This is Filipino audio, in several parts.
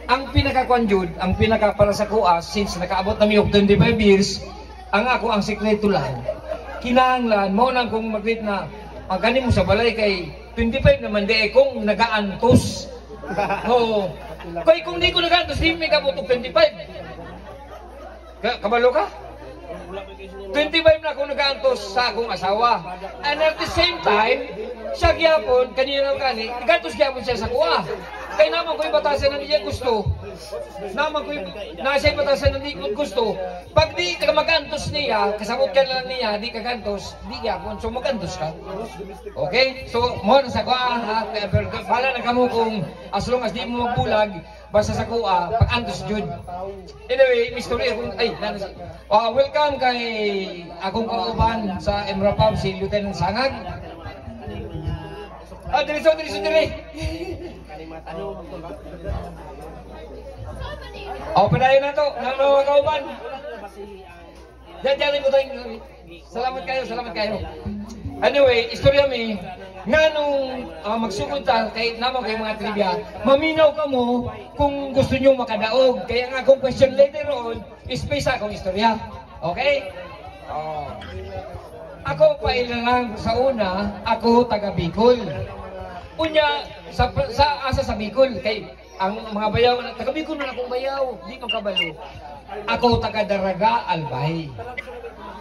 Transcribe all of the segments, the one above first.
ang pinaka-kwan jud, ang pinaka para sa kuha, since nakaabot na mi og 25 years, ang ako ang sekreto lang. Kinahanglan mo nang kung mag-rate na ang kanin mo sa balay kay 25 naman di kung nagaantos. Oo. Kaya kung di ko nagaantos, di may kabutog 25. Kabalo ka? 25 na akong nagaantos sa akong asawa. And at the same time, siya gyapon, kanina kani, gantos gyapon siya sa kuha. Kaya naman ko yung batasan na niya gusto. Naman ko yung nasa yung batasan na niya gusto. Pag di ka magantos niya, kasabot ka lang niya, di ka gantos, di gyapon, so magantos ka. Okay? So, mo na sa kuha, bala na kamo kung as long as di mo magbulag, basta sa kuha, pag-antos jud. Anyway, mystery akong, welcome kay akong kauban sa Emrapam, si Lieutenant Sangag. Diri. Padayon na to, ng mga kauban. Diyan ko tayo. Salamat kayo. Anyway, istorya mi, nga nung magsugod ta, kay naman kayo mga trivia, maminaw ka mo kung gusto nyo makadaog. Kaya nga akong question later on, space akong istorya. Okay? Ako pa lang sa una, ako taga Bicol. Unya, sa asa sa Bicol, kay ang mga bayaw, taga Bicol na akong bayaw, di ko kabalo. Ako taga Daraga, Albay.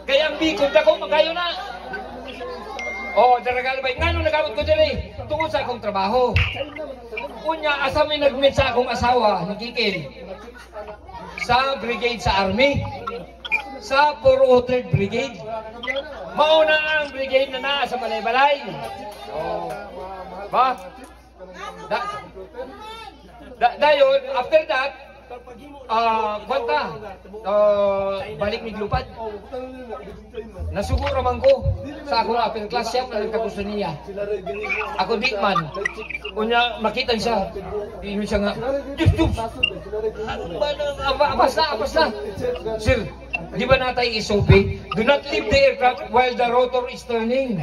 Kaya ang Bicol, ako magayo na. Daraga, Albay. Nga nung nagamit ko dyan tungkol sa akong trabaho. Unya, asa may nag-meet sa akong asawa, nagkikil. Sa brigade sa Army. Sa 403rd Brigade. Mauna ang brigade na naa sa Balay-Balay. Ba? Dayon, after that, balik miglupad. Nasuguro man ko sa akong upper class siya na nagkagusto niya. Ako di man. Kunya makita siya. Iyon siya nga. Diyos! Abas na. Sir, di ba natay SOP? Do not leave the aircraft while the rotor is turning.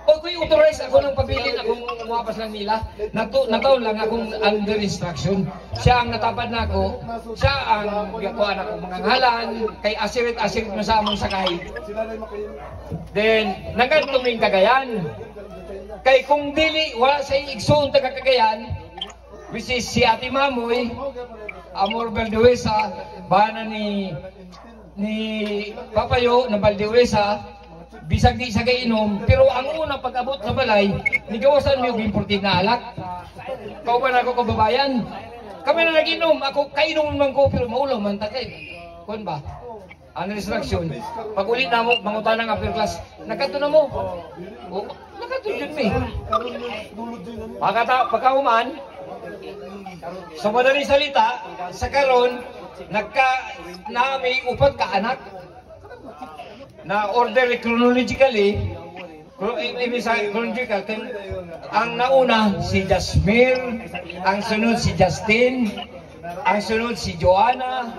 O kung authorize ako ng pabilin, akong umapas lang nila, nataon lang akong under instruction. Siya ang natapad na ako, siya ang gakuan ako mga ngalan, kay asirit mo sa among sakay. Then, nagkantuming Cagayan. Kay kung dili, wala sa igsoon taga Cagayan, which is si Ate Mamoy, Amor Valduesa, bana ni Papayo na Valduesa, bisag di sa kainom, pero ang unang pag-abot sa balay, nigawasan mo yung imported na alak. Kauban ako kababayan. Kami na nag-inom, ako kainom man ko, pero maulaw man takay. Kuan ba? Ang restriction. Pag ulit na mo, mangutan ng upper class, nakato na mo. Nakato yun me. Pagkahuman, sa madaling salita, sa karon, may upat ka anak. Na order chronologically, ang nauna si Jasmir, ang sunod si Justin, ang sunod si Joanna,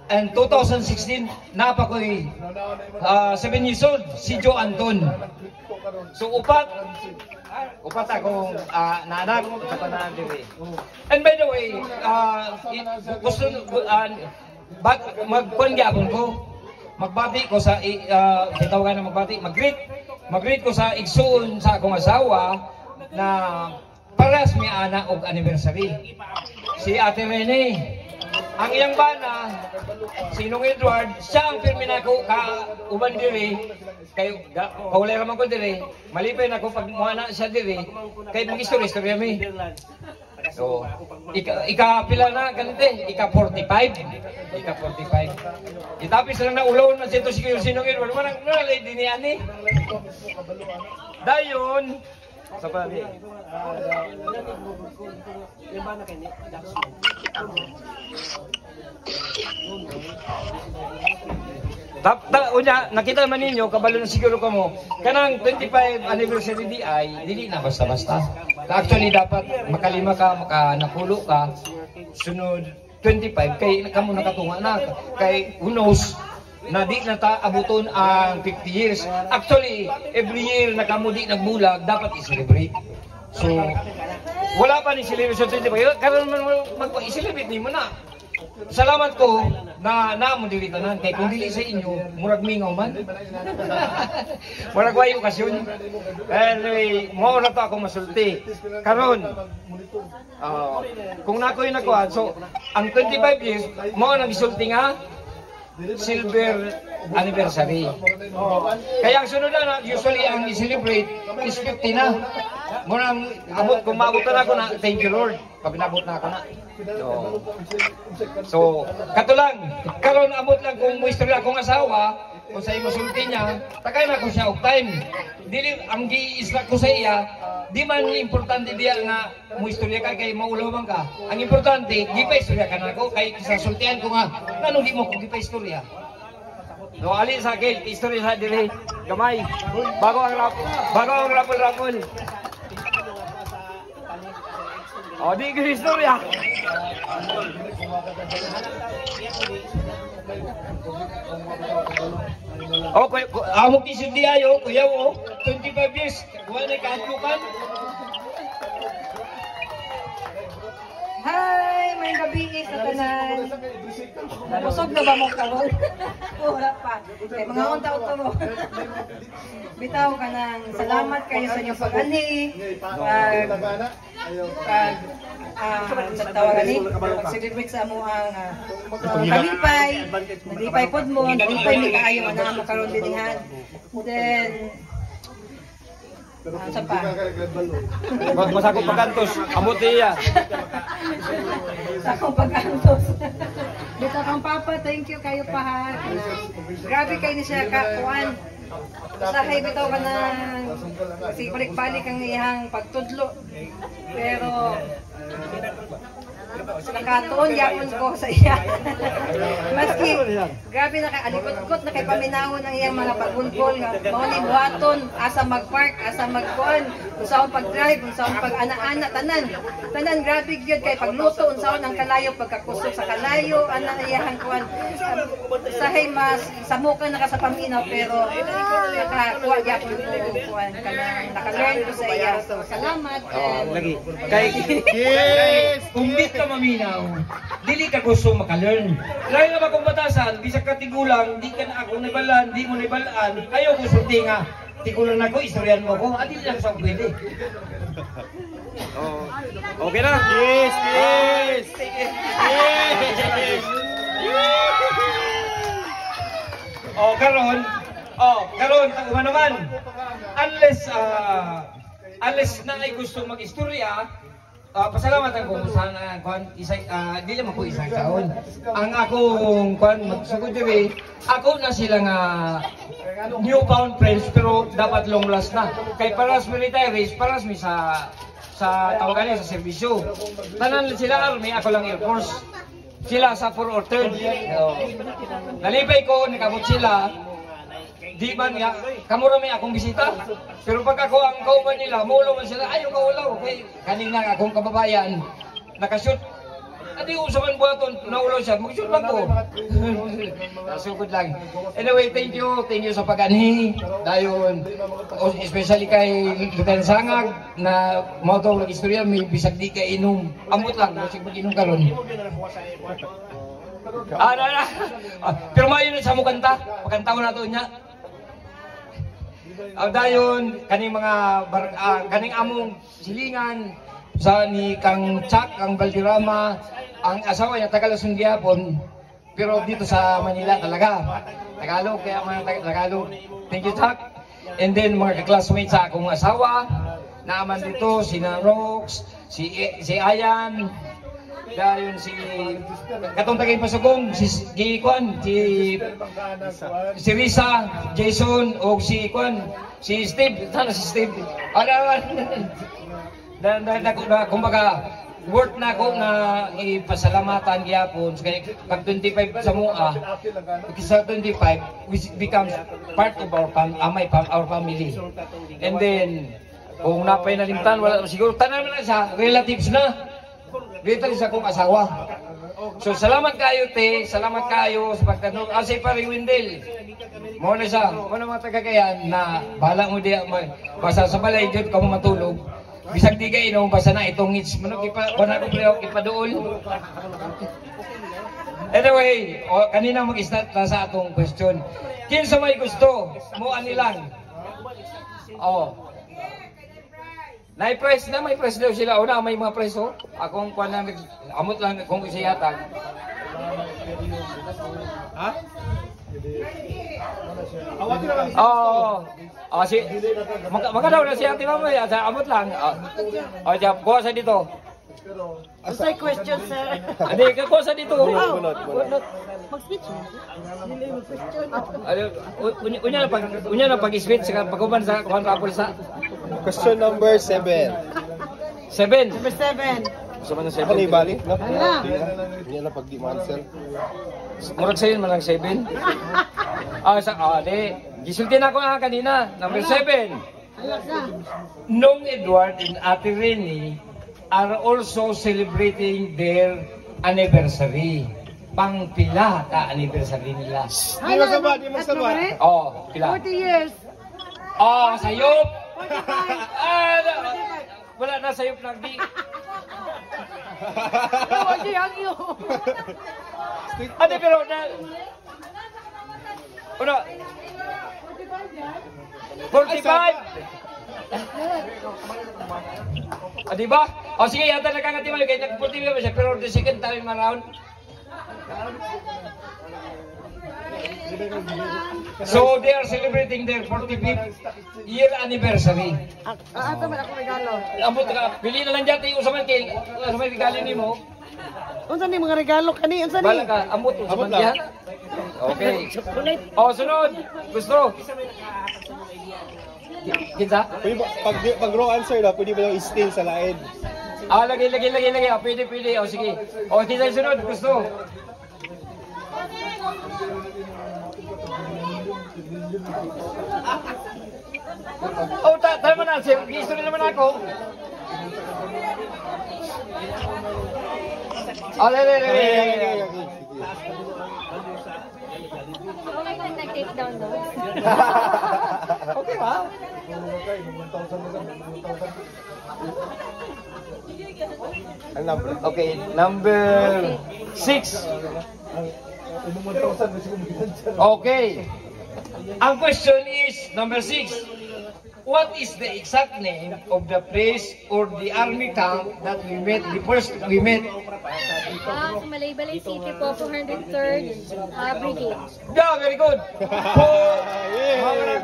and 2016 napakoy 7 years old si Joe Anton. So upat akong naanak kapanaan diri. And by the way, gusto magkuan gyapon ko. Magbati ko sa kitawagan na mag-greet ko sa igsoon sa akong asawa na paras mi ana og anniversary. Si Ate Rene, ang iyang bana, si Nong Edward, siya ang pirmi nako ka uban diri kay kaulay ra man ko diri. Malipay nako pag muana siya diri kay mag-istorya mi. So, ika-pila na ganite, ika-45. Itapis lang na ulaw na sito sinong Edward. Manang nalay din yan eh. Dayon, sa pari. Unya, nakita man ninyo, kabalo na siguro ko mo, kanang 25 anniversary di ay, hindi na basta-basta. Actually, dapat makalima ka, makanapulo ka, sunod 25, kay kamo nakatunga na, kay who knows, na di na ta abuton ang 50 years. Actually, every year na kamo di nagbulag, dapat i-celebrate. So, wala pa ni celebration 25. Karon man mag-celebrate nimo na. Salamat ko na naamon dili tanan kay kung dili sa inyo murag mingaw man. Murag way okasyon. Anyway, mo na to ako masulti. Karon kung nakoy nakuha, so ang 25 years mo nang gisulti nga silver anniversary. Kaya ang sunod na usually ang i-celebrate is 50 na. Muna abot kung maabutan ako na thank you Lord. Pag nabot na ako na. So kato lang. Karon abot lang kung mo istorya akong asawa kung sa imo sulti niya, takay na ko siya og time. Dili ang giisla ko sa iya, di man importante diya nga mo istorya ka kay maulaw man ka. Ang importante, gipa istorya ka nako kay sa sultian ko nga nganong di mo ko gipa istorya. No ali sa akin, istorya sa dili gamay. Bago ang rapol. Oh, di ko istorya. Oh, amo kisud di ayo, kuya mo, 25 years, wala kaatlukan. Hi, may gabi sa tanan. Nabusog na ba mo karon? Wala pa. Kay mga unta-unta. Bitaw ka nang salamat kayo sa inyong pag-ani. Sa tawagan ni, pag-celebrate sa amo ang kalipay. Nalipay pod mo, nalipay may kaayo na makaroon dinihan. Then, sa pa. Masakop pagkantos, amot niya. Sakop pagkantos. Dito kang papa, thank you kayo pa ha. Grabe kayo ni siya kakuan. Sahay bitaw ka na kasi balik-balik ang iyang pagtudlo. Pero nakatuon yapon ko sa iya. Maski grabe na kay alikot-kot na kay paminawon ang iyang mga pagunpol nga mao ni buhaton asa mag-park, asa magkuan, unsaon pag-drive, unsaon pag-ana-ana tanan grabe gyud kay pagluto unsaon ang kalayo pagkakusog sa kalayo ana iyang kuan. Sahay mas samukan na ka sa paminaw pero nakakuha yapon ko kuan kanang naka-learn ko sa iya. Salamat. Lagi. Kay yes, umbit ka maminaw, dili ka gusto maka-learn. Lain na ba kung batasan, bisag ka tigulang, di ka na ako nibalan, di mo nibalaan, ayaw ko sulti nga, tigulang ako, istoryan mo ako, adi lang sa pwede. Okay na? Yes! Karon, ang naman, unless na ay gusto mag-istorya, pasalamat ako sa dili man ko isang taon. Ang akong magsugod diri, ako na sila nga newfound friends pero dapat long last na. Kay paras mi retirees, paras mi sa tawagan niya sa serbisyo. Tanan sila army, ako lang Air Force. Sila sa 4 or 3. Nalipay ko, nakabot sila. Di man nga, kamura may akong bisita. Pero pag ako ang kauman nila, maulo man sila, ayaw kaulaw. Okay, kanina akong kababayan, nakashoot. Adi usapan buhaton, naulo siya, mag-shoot lang ko. Nasugod lang. Anyway, thank you sa pag-ani. Dayon, especially kay Lieutenant Sangag, na mautong nag-istorya, may bisag di ka inom. Amot lang, bisag mag-inom karon. Pero mayon sa mo kanta, pagkantaw na to niya. Dayon kaning mga kaning among silingan sa ni Kang Chak, Kang Valderrama, ang asawa niya Tagalog gyapon pero dito sa Manila talaga Tagalog, kaya mga Tagalog. Thank you Chak. And then mga classmates sa akong asawa naaman dito si Rox, si Ayan, dayon si katong tagay pasugong si Kwan, si Risa, Jason o si Kwan, si Steve, sana si Steve. Kumbaga worth na ko na ipasalamatan gyapon kay pag 25 sa mua, sa 25 which becomes part of our family. And then kung napay nalimtan wala siguro tanan na sa relatives na. Dito sa akong asawa. So salamat kayo te, salamat kayo sa pagtanong. Asay pa rin Wendell. Mo na siya, mo na mga tagagayan na bahala mo diya basta sa balay jud ka mo matulog. bisag di kay no basa na itong hits mo wala ko pero ipaduol. Anyway, kanina mag-start na sa atong question. Kinsa may gusto mo ani lang? May price na, may price daw sila. Una, may mga price Akong kuha na, amot lang kung isiyatag. Ha? Magkadaw na siya, di ba mo? Amot lang. Kuha sa dito. Say question, sir. Hindi, kuha sa dito. Mag-speech na. Unya na pag-speech, pag-uman sa kuhan rapol sa. Question number 7. 7. Number 7. Gusto mo ng Ako na 7? ibali? Hala. Hindi na pag di mansel. Murag sa'yo man lang 7. Di. Gisulti na ako kanina. Number 7. Nong Edward and Ate Rene are also celebrating their anniversary. Pang-pila ka anniversary nila. Di magsabat, di magsabat. Pila. 40 years. Sayop. Wala na sayop na di. Pero na. Una. 45. Diba? Sige, yata nakakatimal kayo. Nag-45 ba siya? Pero the second time around. So they are celebrating their 45th year anniversary. Ato man ako regalo. Amot ka, pili na lang dyan tayo usaman kay regalo ni mo. Unsa ni mga regalo kani? Unsa ni? Bala ka, amot usaman dyan. Okay. Sunod. Gusto. Kinsa? Pwede ba, pag wrong answer na, pwede ba yung i-stain sa lain? Lagi. Pwede. Sige. Kinsa yung sunod? Gusto. Tama na. History naman ako. Take down those. Okay ba? Ang number? Okay, number 6. Okay. Ang question is, number 6. What is the exact name of the place or the army camp that we met, the first we met? Sa Malaybalay City po, 403rd Brigade. Yeah, very good. Mga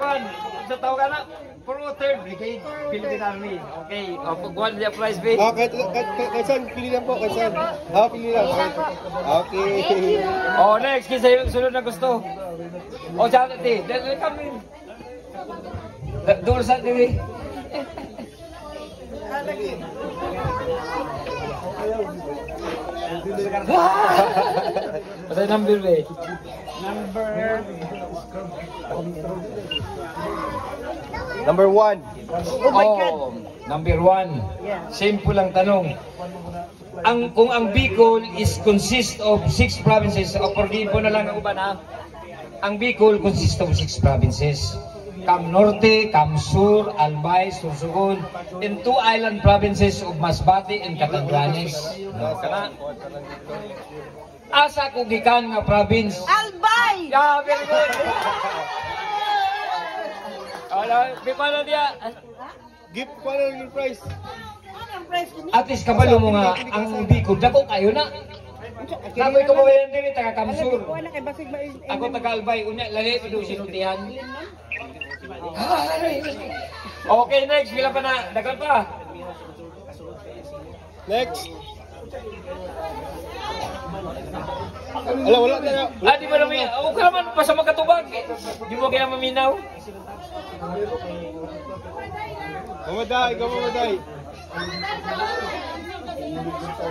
sa tao ka na, 403rd Brigade, Philippine Army. Okay, pagkuhan niya prize bid. Kahit saan, pili lang po, kahit saan. Pili lang. Okay. Next, kinsa yung sunod na gusto? Diyan, kami. Doon sa TV. What's number ba? Number 1. Number 1. Simple lang tanong. Kung ang Bicol is consist of 6 provinces, forgive po na lang ako ba na? Ang Bicol consists of 6 provinces. Cam Norte, Cam Sur, Albay, Sursugon, and 2 island provinces of Masbate and Catanduanes. Asa ko gikan nga province? Albay! Yeah, very good. Pipala dia. Gift pa na yung prize. At least kabalo mo nga, ang Bicol, dako kayo na. Nakoy ko mawalan din taga Kamsur. Ako taga Albay, unya lali ito sinuntihan. Okay, next, bila pa na, dagan pa. Next. Wala na. Di ba namin, huwag ka naman pa sa magkatubag. Di mo kaya maminaw. Mamaday.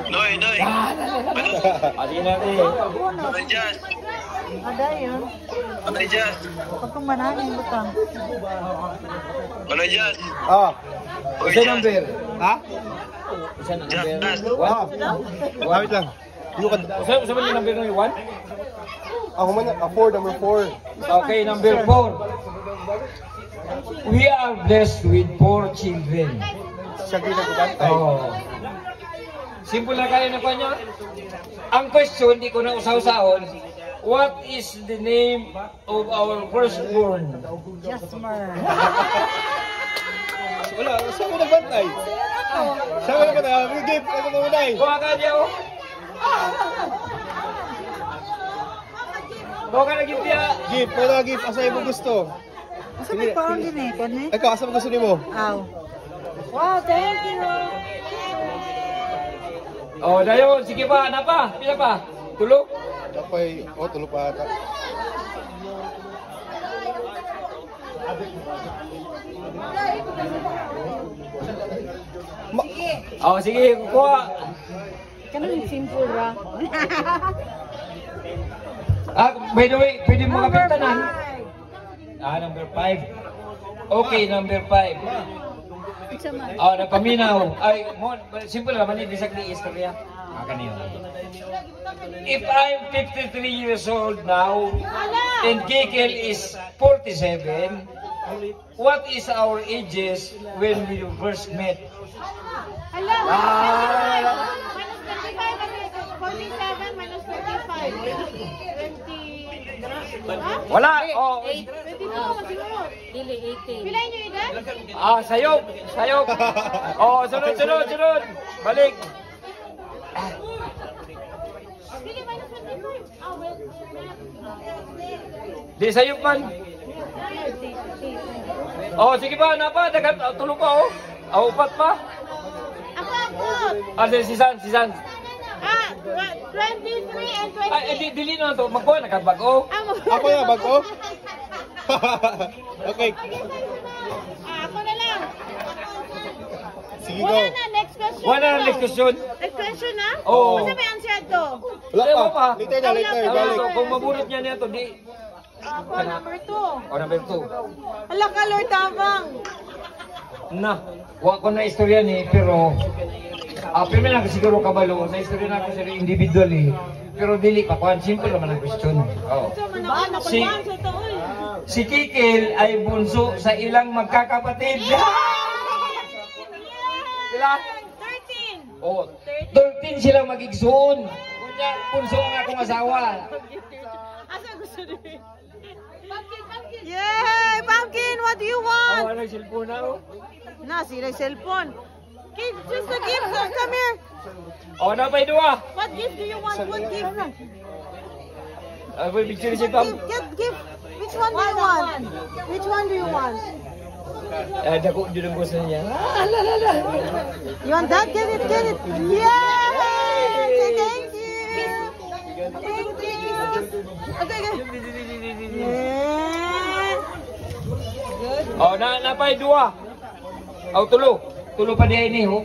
Noy. Sige natin. Adjust. Ada yun. Adjust. Pagkumanangin butang. Adjust. Isa number. Isa Just. number. Wait lang. Usa ba yung number ng 1? Ako man, 4, number 4. Okay, number 4. We are blessed with 4 children. siya ginagubantay. Oh. Simple na kaya na kanya. Ang question, di ko na usaw-saon. What is the name of our firstborn? Jasmer. Wala, siya mo nagbantay. Siya mo nagbantay. May gift, ano mo munay? Kuha ka niya, oh. Kuha ka na gift niya. Gift, wala gift. Asa mo gusto? Asa may paon din eh, kan eh? Ikaw, asa mo gusto ni mo? Aw. Wow, thank you. Oh, dayon, sige pa, ano pa? Pila pa? Tulo? Kapay, tulo pa ata. Oh, sige, kuha. Kanang simple ra. By the way, pwede mo kapitanan. Number 5. Okay, number 5. Napaminaw. Ay, simple naman ni bisag ni istorya. Kanino. If I'm 53 years old now, and Kikil is 47, what is our ages when we first met? Minus 25, 20. Wala. Oh. 22 siguro. Dili, 18. Pilay niyo edad? Sayop. Sayop. Oh, sunod. Balik. Sige, minus 25. Well. Di sayop man. Oh, sige pa, napa, dagat tulog pa oh. Upat pa. Ako. Si Sans. 23 and 20. Ay, dili na to. Magkuha na kabago. Ako na, bago? Okay. Ako na lang. Sige, go. Next question. Wala na next question. Next question na? Oo. Ano may answer to? Wala Ewan pa. pa. Later na, balik. Kung mabunot niya nito, di. Ako, number 2. Number 2. Ala ka, Lord Tabang. Wa ko na istorya ni, pero pero na siguro kabalo na istorya na ako sa individually. Pero dili pa kuan, simple naman ang question. Oh. Si Si Kikil ay bunso sa ilang magkakapatid. Sila? 13. Oh, 13 sila magigsoon. Kunya, bunso ang akong asawa. Asa gusto niyo? Yay! Pumpkin, what do you want? Ano yung cellphone na oh? Na, sila cellphone. Okay, just a gift. Come here. Oh, napay duwa. What gift do you want? What gift? Ay, picture si Pam. Gift. Which one do you want? Which one do you want? Dako din ang gusto niya. You want that? Get it. Yay! Say thank you. Thank you. Okay. Yeah. Oh, napay duwa. Oh, tulo pa diay ni ho.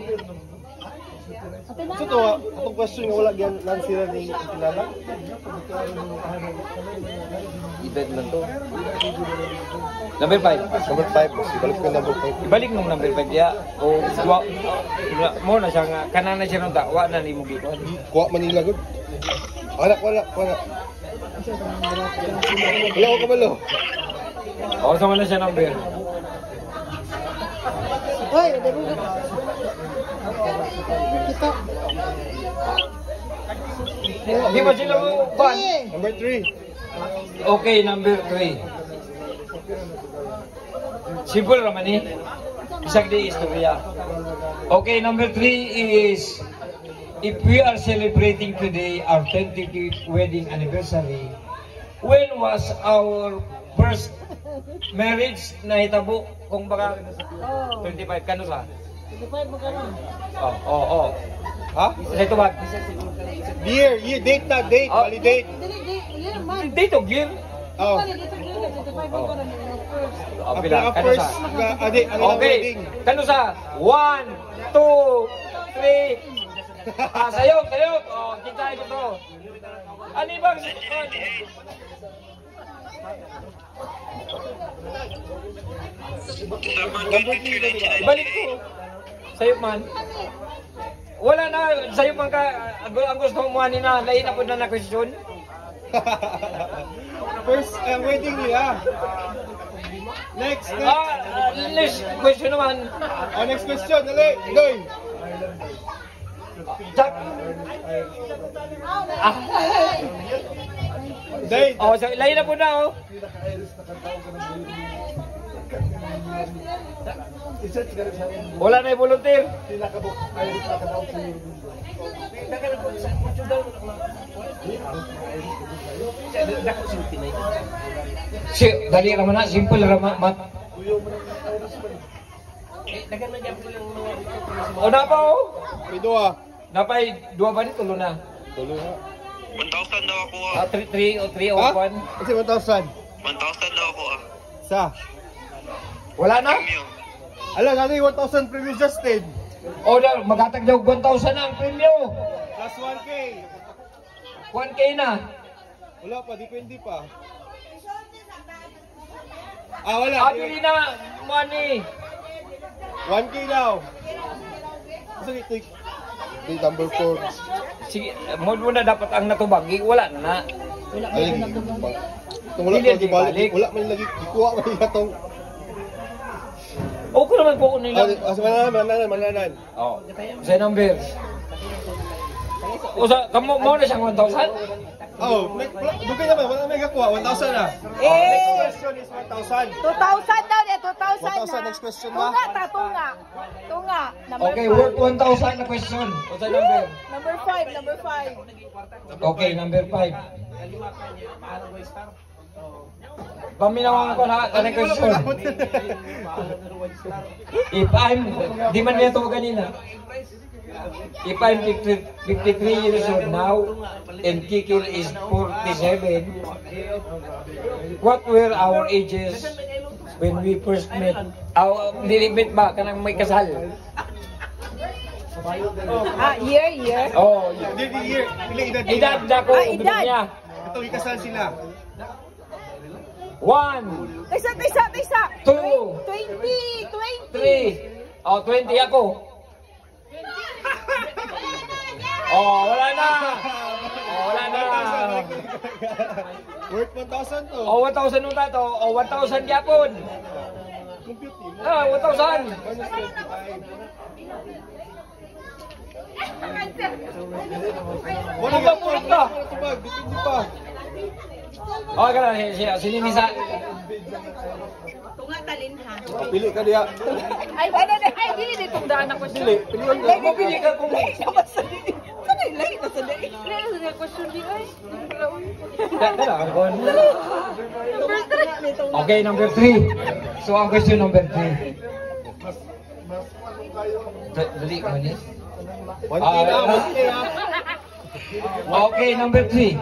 So to, atong question nga wala gyan lang sila ni kilala. Ibed man to. Number 5. Number 5, balik ko number 5. Ibalik mo number 5 ya. O mo na siya nga kanana siya nung dakwa na ni mo gikuan. Kuha Manila gud. Wala. Wala ko kabalo. O sama na siya number. Hoy, kita. Di ba sila mo kuan? Number 3. Okay, number 3. Simple naman eh. Bisag di istorya. Okay, number 3 is if we are celebrating today our 25th wedding anniversary, when was our first marriage na hitabo? Kung baka 25, kano sa? 25 mo karon. Oh. Ha? Sa ito ba? Year, date na, date, Oh. validate. Year man. Date of year? Oh. 25 mo karon. Oh, pila? Kano First, sa? ano Okay, wedding. kano sa? 1, 2, 3. Sayop. Oh, kita ito to. Ano bang? Balik ko. Sayop man. Wala na, sayop man ka. Ang gusto mo na, lain na po na question. First wedding nila. Next. Next question naman. Next question. Dali. Noy. Jack. Date. So ilayin na po na, oh. Wala na yung volunteer. Dali naman na, simple naman, mat. O na pa, oh. Pido ah. Napay, dua ba ni tulo na? Tulo na. 1,000 daw ako ah. 3 o 1? Kasi 1,000. 1,000 daw ako ah. Sa. Wala na? Premium. Ala, natin 1,000 premium Justin. O na, magatag daw 1,000 na ang premyo. Plus 1K. 1K na. Wala pa, depende pa. Wala. Abili na, money. 1K daw. Sige, take. Number 4. Sige, muna dapat ang natubagi, wala na. Ay, itong wala Hindi ko balik. balik. Wala man lagi. Ikuha man nila itong. Okay naman po nila. Mananan. Oh, sa number. O sa, kamo mo na siyang 1,000? Dugay naman. Wala may kakuha. 1,000 na. Next question is 1,000. 2,000 daw eh, 2,000 1,000 next question na. Tunga. Number Okay, 5. worth 1,000 na question. O sa number? Number 5. Okay, number 5. Paminawan ko na kanang question. If I'm, di man niya ito kanina. If I'm 53 years old now and Kikil is 47, what were our ages when we first met? Nilimit ba? Kanang may kasal? Year. Oh, Hindi, year. Pila edad nila. edad na ko, edad. niya. Ito, ikasal sila. 1, Isa. 2, 20. 3. Oh, 20 ako. Oh, wala na. Worth 1,000 to. Oh, 1,000 nung tato. Oh, 1,000 yapon. Compute mo. 1,000. Wala Tubag, tubag ka. Tubag, depende pa. Oh, kana sinimisa. Pili ka diya. Ay, dili ditong daan ako siya. Pili mo pili ka kung Lahi na sa dali. Question di ay. Okay, number 3. So ang question number 3. Dali mo ni. 1K na, 1K ha. Okay, number 3.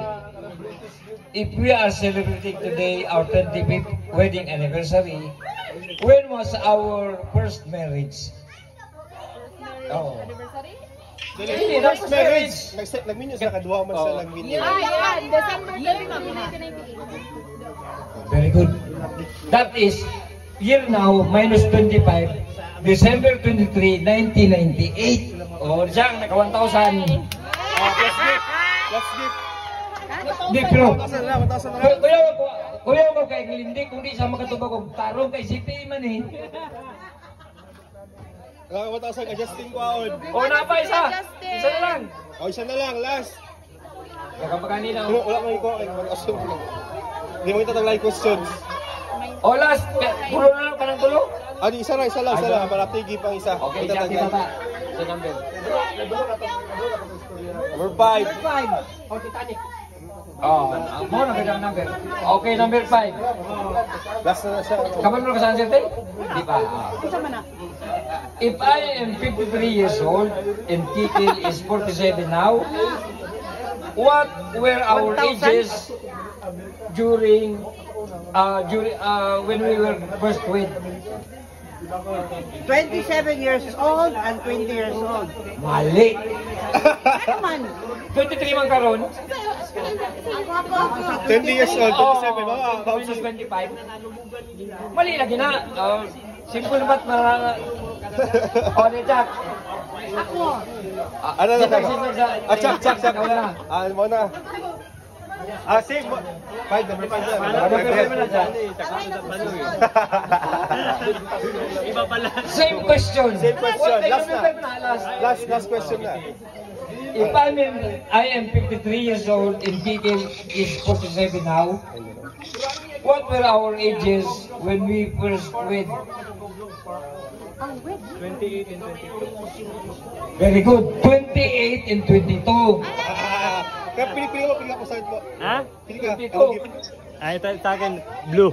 If we are celebrating today our 25th wedding anniversary, when was our first marriage? Oh. Dili, first marriage. Nag-minyo sila kadua man sa nag-minyo. December 30. Very good. That is year now minus 25, December 23, 1998. Oh, siyang naka 1,000. Let's give. Hindi, pero 1,000 na, 1,000 na. kuya ko kay Glindi, kung di siya makatubag og tarong kay CP man eh. 1,000 ka Justin Kwaon. O na pa isa. Isa na lang. Isa na lang, last. Nakapagani na. Wala man ikuha kay 1,000 lang. Hindi mo kita tag-live questions. O last, puro na lang ka ng tulo. Isa lang. Para tigi pang isa. Okay, Kita siya tag-live. Sa number. Number 5. O Titanic. Oh, mo na kaya number. Okay, number 5. Last na siya. Kaman mo ka saan sirte? Di pa. If I am 53 years old and Kikil is 47 now, what were our ages during when we were first wed? 27 years old and 20 years old. Mali. Ano man? 23 man karon. 20 years old, 27. Minus 25. Mali lagi na. Simple ba't na... O, ni Jack. Ako. Ano na? Chak. Ikaw na. Mo na. Same. 5, number 5 na. Iba pala. Same question. Same question. Last na. Last. Last question na. If I am 53 years old and Kikil is 47 now, what were our ages when we first wed? 28 and 22. Very good. 28 and 22. Kaya pili ko side po. Ha? Pili ka. 22. Ay, sa akin, blue.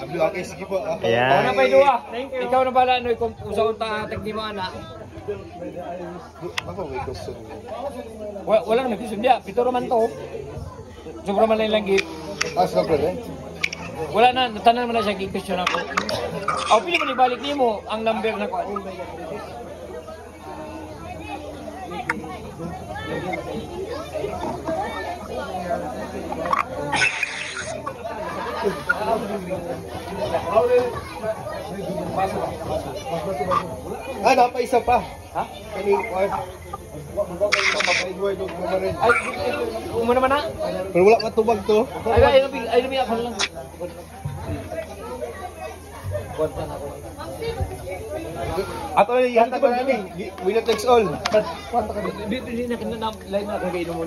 Okay, sige po. Ayan. Ako na pa duwa. Ikaw na pala, Noy, kung saan tahatig ni mo, anak. Ako, may question. Wala na may question niya. Pito naman to. Sobra man lang langgit. Sobra rin. Wala na, natanan mo na siya, question ako. Ako, pili mo ibalik niyo mo ang number na ko. Napaisa pa. Ha? Kani, Edward, huwag mo na rin. Ay, mo naman na. Pero wala matubag to. Ay, lubi ako lang. Ato na ihatag ba namin? Winner takes all. Hindi na kinanap, lain na kagainom mo.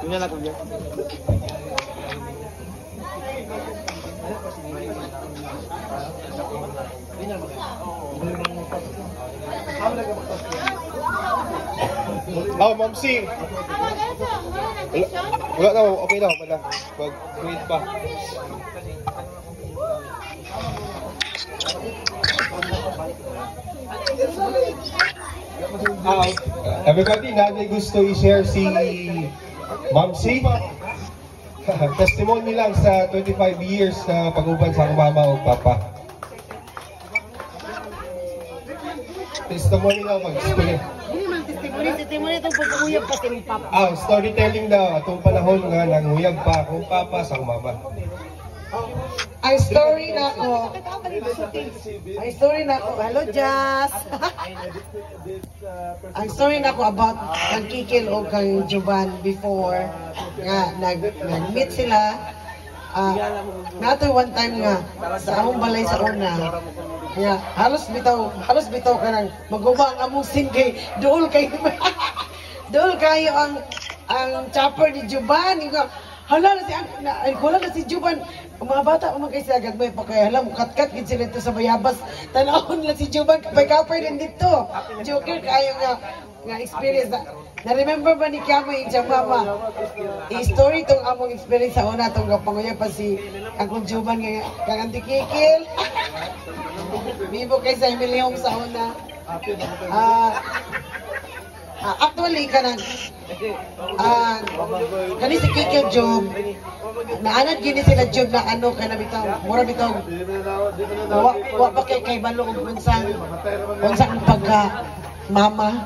Yun na lang ko dyan. Ma'am C. Wala na, okay na, wala. Wait pa. Everybody, na may gusto i-share si Ma'am C. Testimony lang sa 25 years na pag-uban sa mama o papa. Testimony lang mag-story. Testimony itong pagkakuyab pa si Papa. Storytelling daw. Atong panahon nga nanguyab pa akong papa sa mama. Ang story na ko. Hello, Jazz. Ang story na ko about kang Kikil o kang Juban before nga nag-meet sila. Nato one time nga sa among balay sa una. Nga halos bitaw ka nang maguba ang among sin kay dool kayo ang chopper ni Juban. Hala na si Juban. Ang mga bata, umagay sila gagmay pa kaya alam, kat-kat gid sila ito sa bayabas. Tanahon na si Juban, kapay-kapay din dito. Joker, kayo nga experience na-remember ba ni Kiamoy yung mama? I-story itong among experience sa una, itong kapanguya pa si akong Juban nga kaganti Kikil. Bibo kay sa Emilio sa una. Actually, kani si Kikil Job, naanad gini sila Job na ano, kaya bitaw, mura bitaw, wa pa kay balo og unsang pagka mama.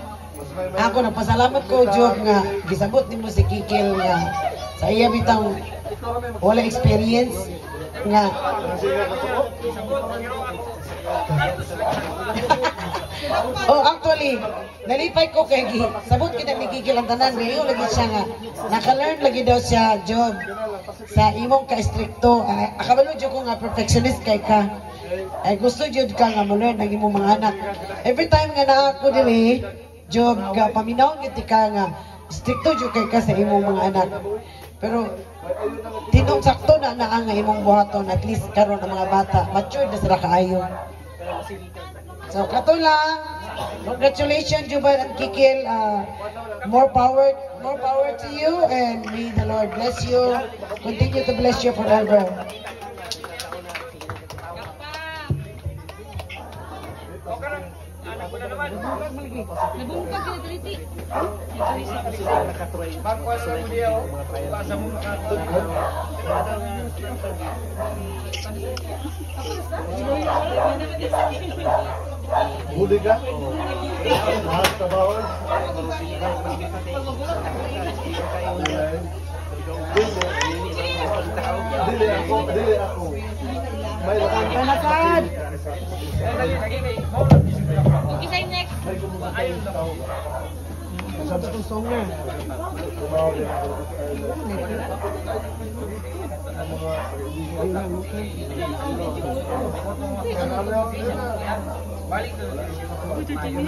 Ako nagpasalamat ko Job nga gisabot nimo si Kikil nga sa iya bitaw wala experience nga actually, nalipay ko kay sabot kita ni Kikil ang tanan, ngayon lagi siya nga naka-learn lagi daw siya Job sa imong ka-stricto. Akabalo Job ko nga perfectionist kay ka. Ay gusto Job ka nga mo-learn ng imong mga anak. Every time nga na ako dili Job ga paminaw gid ka nga stricto Job kay ka sa imong mga anak. Pero tinong sakto na nga imong buhaton, at least karon ang mga bata mature na sila kaayo. So kato lang, congratulations Juban and Kikil, more power to you, and may the Lord bless you, continue to bless you forever. Huli ka? Lahat sa bawal? Dili ako. May Palakad! Okay, next. Sabi ko song na. Balik